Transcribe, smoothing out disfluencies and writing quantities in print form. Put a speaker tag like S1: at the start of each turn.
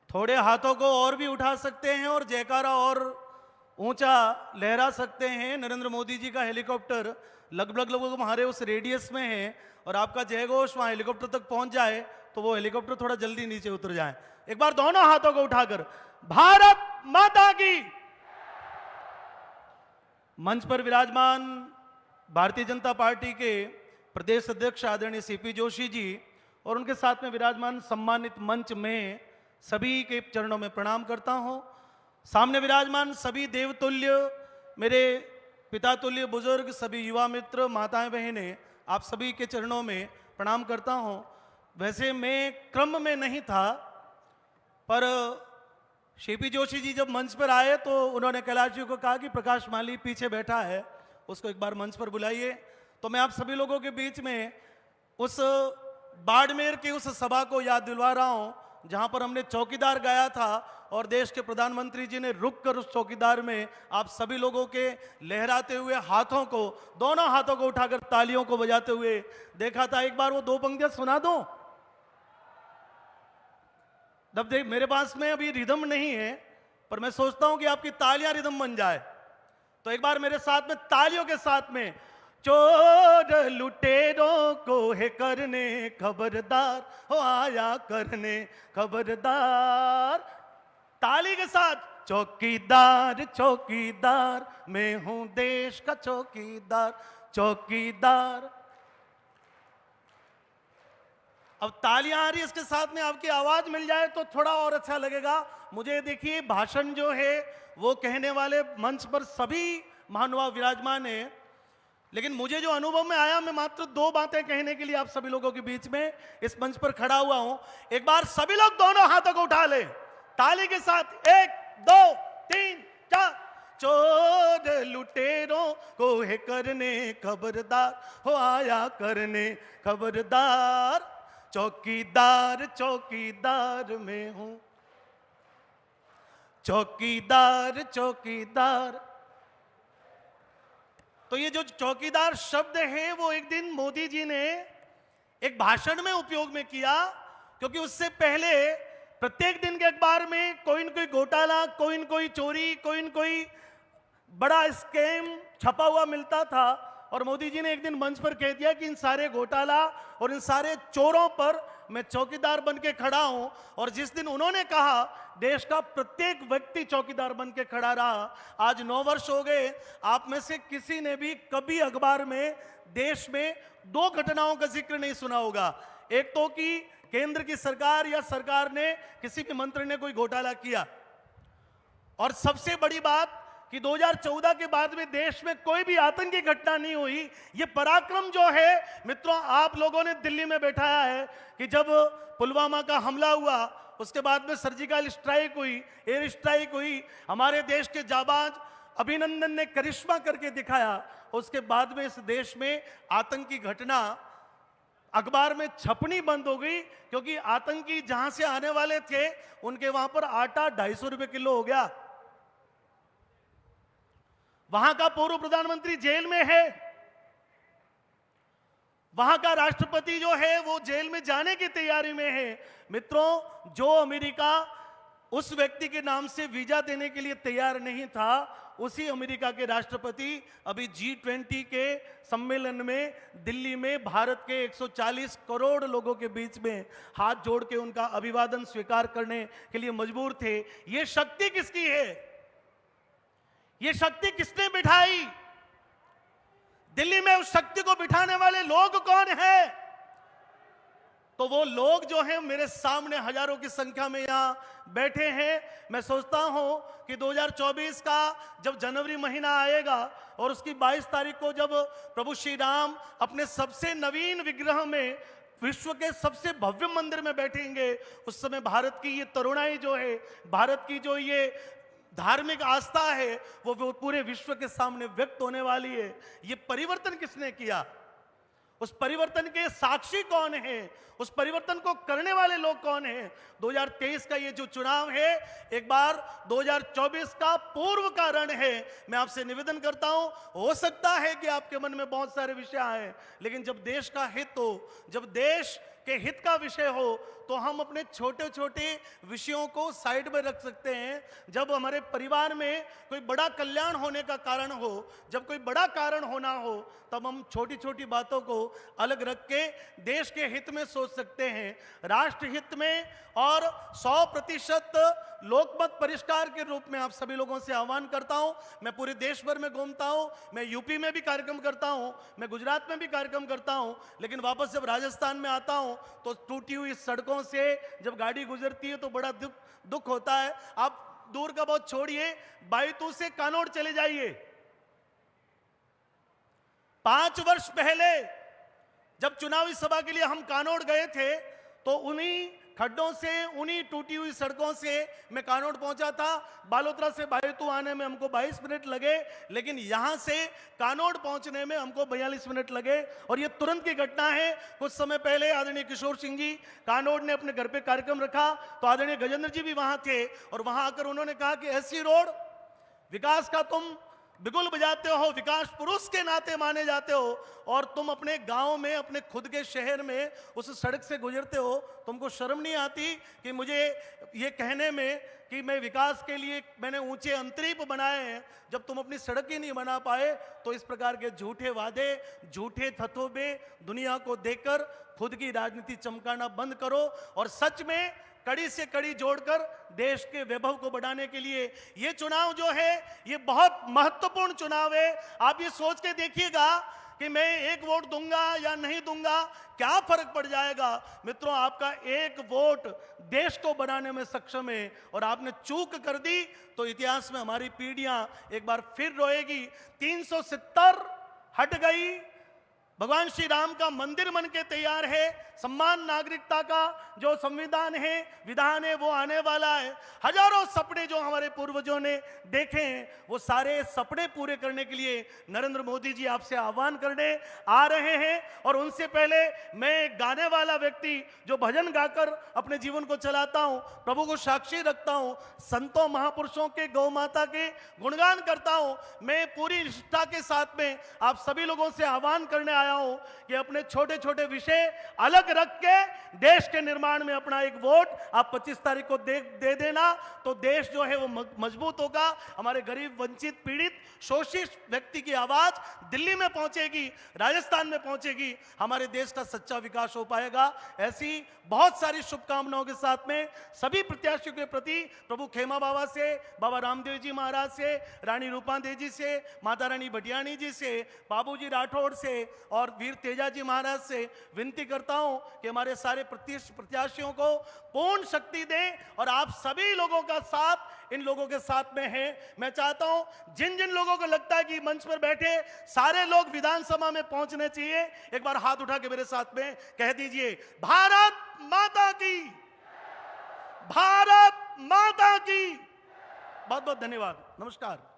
S1: थोड़े हाथों को और भी उठा सकते हैं और जयकारा और ऊंचा लहरा सकते हैं। नरेंद्र मोदी जी का हेलीकॉप्टर लगभग हमारे उस रेडियस में है और आपका जयघोष वहां हेलीकॉप्टर तक पहुंच जाए तो वो हेलीकॉप्टर थोड़ा जल्दी नीचे उतर जाए। एक बार दोनों हाथों को उठाकर भारत माता की। मंच पर विराजमान भारतीय जनता पार्टी के प्रदेश अध्यक्ष आदरणीय सीपी जोशी जी और उनके साथ में विराजमान सम्मानित मंच में सभी के चरणों में प्रणाम करता हूं। सामने विराजमान सभी देवतुल्य मेरे पिता तुल्य बुजुर्ग, सभी युवा मित्र, माताएं बहनें, आप सभी के चरणों में प्रणाम करता हूं। वैसे मैं क्रम में नहीं था, पर सीपी जोशी जी जब मंच पर आए तो उन्होंने कैलाश जी को कहा कि प्रकाश माली पीछे बैठा है, उसको एक बार मंच पर बुलाइए। तो मैं आप सभी लोगों के बीच में उस बाड़मेर की उस सभा को याद दिलवा रहा हूं जहां पर हमने चौकीदार गाया था और देश के प्रधानमंत्री जी ने रुक कर उस चौकीदार में आप सभी लोगों के लहराते हुए हाथों को, दोनों हाथों को उठाकर तालियों को बजाते हुए देखा था। एक बार वो दो पंक्तियां सुना दो। जब देख मेरे पास में अभी रिदम नहीं है, पर मैं सोचता हूं कि आपकी तालियां रिदम बन जाए। तो एक बार मेरे साथ में तालियों के साथ में, चोर लुटेरों को है करने खबरदार, हो आया करने खबरदार। ताली के साथ, चौकीदार चौकीदार मैं हूं देश का चौकीदार चौकीदार। अब तालियां आ रही है, इसके साथ में आपकी आवाज मिल जाए तो थोड़ा और अच्छा लगेगा मुझे। देखिए, भाषण जो है वो कहने वाले मंच पर सभी महानुभाव विराजमान है, लेकिन मुझे जो अनुभव में आया, मैं मात्र दो बातें कहने के लिए आप सभी लोगों के बीच में इस मंच पर खड़ा हुआ हूं। एक बार सभी लोग दोनों हाथों को उठा ले ताली के साथ, 1 2 3 4। चोर लुटेरों को है करने खबरदार, हो आया करने खबरदार। चौकीदार चौकीदार मैं हूं, चौकीदार चौकीदार। तो ये जो चौकीदार शब्द है वो एक दिन मोदी जी ने एक भाषण में उपयोग में किया, क्योंकि उससे पहले प्रत्येक दिन के अखबार में कोई न कोई घोटाला, कोई न कोई चोरी, कोई न कोई बड़ा स्कैम छपा हुआ मिलता था। और मोदी जी ने एक दिन मंच पर कह दिया कि इन सारे घोटाला और इन सारे चोरों पर मैं चौकीदार बन के खड़ा हूं। और जिस दिन उन्होंने कहा, देश का प्रत्येक व्यक्ति चौकीदार बन के खड़ा रहा। आज 9 वर्ष हो गए, आप में से किसी ने भी कभी अखबार में देश में 2 घटनाओं का जिक्र नहीं सुना होगा। एक तो कि केंद्र की सरकार या सरकार ने, किसी भी मंत्री ने कोई घोटाला किया, और सबसे बड़ी बात कि 2014 के बाद में देश में कोई भी आतंकी घटना नहीं हुई। ये पराक्रम जो है मित्रों, आप लोगों ने दिल्ली में बैठाया है कि जब पुलवामा का हमला हुआ, उसके बाद में सर्जिकल स्ट्राइक हुई, एयर स्ट्राइक हुई, हमारे देश के जाबाज अभिनंदन ने करिश्मा करके दिखाया। उसके बाद में इस देश में आतंकी घटना अखबार में छपनी बंद हो गई, क्योंकि आतंकी जहां से आने वाले थे उनके वहां पर आटा 250 रुपए किलो हो गया। वहां का पूर्व प्रधानमंत्री जेल में है, वहां का राष्ट्रपति जो है वो जेल में जाने की तैयारी में है। मित्रों, जो अमेरिका उस व्यक्ति के नाम से वीजा देने के लिए तैयार नहीं था, उसी अमेरिका के राष्ट्रपति अभी G20 के सम्मेलन में दिल्ली में भारत के 140 करोड़ लोगों के बीच में हाथ जोड़ के उनका अभिवादन स्वीकार करने के लिए मजबूर थे। यह शक्ति किसकी है? ये शक्ति किसने बिठाई? दिल्ली में उस शक्ति को बिठाने वाले लोग कौन हैं? तो वो लोग जो हैं मेरे सामने हजारों की संख्या में यहां बैठे हैं। मैं सोचता हूं कि 2024 का जब जनवरी महीना आएगा और उसकी 22 तारीख को जब प्रभु श्री राम अपने सबसे नवीन विग्रह में विश्व के सबसे भव्य मंदिर में बैठेंगे, उस समय भारत की ये तरुणाई जो है, भारत की जो ये धार्मिक आस्था है, वो पूरे विश्व के सामने व्यक्त होने वाली है। ये परिवर्तन किसने किया? उस परिवर्तन के साक्षी कौन है? उस परिवर्तन को करने वाले लोग कौन हैं? 2023 का ये जो चुनाव है, एक बार 2024 का पूर्व का रण है। मैं आपसे निवेदन करता हूं, हो सकता है कि आपके मन में बहुत सारे विषय आए, लेकिन जब देश का हित हो, जब देश के हित का विषय हो, तो हम अपने छोटे छोटे विषयों को साइड में रख सकते हैं। जब हमारे परिवार में कोई बड़ा कल्याण होने का कारण हो, जब कोई बड़ा कारण होना हो, तब हम छोटी छोटी बातों को अलग रख के देश के हित में सोच सकते हैं, राष्ट्र हित में। और 100% लोकमत परिष्कार के रूप में आप सभी लोगों से आह्वान करता हूं। मैं पूरे देश भर में घूमता हूं, मैं यूपी में भी कार्यक्रम करता हूं, मैं गुजरात में भी कार्यक्रम करता हूं, लेकिन वापस जब राजस्थान में आता हूं तो टूटी हुई सड़कों से जब गाड़ी गुजरती है तो बड़ा दुख होता है। आप दूर का बहुत छोड़िए, बायतू से कानोड़ चले जाइए। 5 वर्ष पहले जब चुनावी सभा के लिए हम कानोड़ गए थे तो उन्हीं खड्डों से, उन्हीं टूटी हुई सड़कों से मैं कानोड़ पहुंचा था। बालोतरा से बायतू आने में हमको 22 मिनट लगे, लेकिन यहां से कानोड़ पहुंचने में हमको 42 मिनट लगे। और ये तुरंत की घटना है। कुछ समय पहले आदरणीय किशोर सिंह जी कानोड़ ने अपने घर पे कार्यक्रम रखा तो आदरणीय गजेंद्र जी भी वहां थे, और वहां आकर उन्होंने कहा कि ऐसी रोड, विकास का तुम बिगुल बजाते हो, विकास पुरुष के नाते माने जाते हो, और तुम अपने गांव में, अपने खुद के शहर में उस सड़क से गुजरते हो, तुमको शर्म नहीं आती कि मुझे ये कहने में कि मैं विकास के लिए मैंने ऊंचे अंतरीप बनाए हैं, जब तुम अपनी सड़क ही नहीं बना पाए। तो इस प्रकार के झूठे वादे, झूठे थथोबे दुनिया को देकर खुद की राजनीति चमकाना बंद करो, और सच में कड़ी से कड़ी जोड़कर देश के वैभव को बढ़ाने के लिए ये चुनाव जो है ये बहुत महत्वपूर्ण चुनाव है। आप ये सोच के देखिएगा कि मैं एक वोट दूंगा या नहीं दूंगा, क्या फर्क पड़ जाएगा। मित्रों, आपका एक वोट देश को बनाने में सक्षम है, और आपने चूक कर दी तो इतिहास में हमारी पीढ़ियां एक बार फिर रोएगी। 370 हट गई, भगवान श्री राम का मंदिर बन के तैयार है, सम्मान नागरिकता का जो संविधान है, विधान है, वो आने वाला है। हजारों सपने जो हमारे पूर्वजों ने देखे हैं, वो सारे सपने पूरे करने के लिए नरेंद्र मोदी जी आपसे आह्वान करने आ रहे हैं। और उनसे पहले मैं एक गाने वाला व्यक्ति जो भजन गाकर अपने जीवन को चलाता हूं, प्रभु को साक्षी रखता हूं, संतों महापुरुषों के, गौ माता के गुणगान करता हूं, मैं पूरी निष्ठा के साथ में आप सभी लोगों से आह्वान करने आया हूं कि अपने छोटे छोटे विषय अलग रख के देश के निर्माण में अपना एक वोट आप 25 तारीख को दे देना, तो देश जो है वो मजबूत होगा। हमारे गरीब, वंचित, पीड़ित, शोषित व्यक्ति की आवाज दिल्ली में पहुंचेगी, राजस्थान में पहुंचेगी, हमारे देश का सच्चा विकास हो पाएगा। ऐसी बहुत सारी शुभकामनाओं के साथ में सभी प्रत्याशियों के प्रति प्रभु खेमा बाबा से, बाबा रामदेव जी महाराज से, रानी रूपादेवी जी से, माता रानी भटियाणी जी से, बाबूजी राठौड़ से और वीर तेजा जी महाराज से विनती करता हूं कि हमारे सारे प्रत्याशियों को पूर्ण शक्ति दें, और आप सभी लोगों का साथ इन लोगों के साथ में है। मैं चाहता हूं जिन जिन लोगों को लगता है कि मंच पर बैठे सारे लोग विधानसभा में पहुंचने चाहिए, एक बार हाथ उठा के मेरे साथ में कह दीजिए, भारत माता की, भारत माता की। बहुत बहुत धन्यवाद, नमस्कार।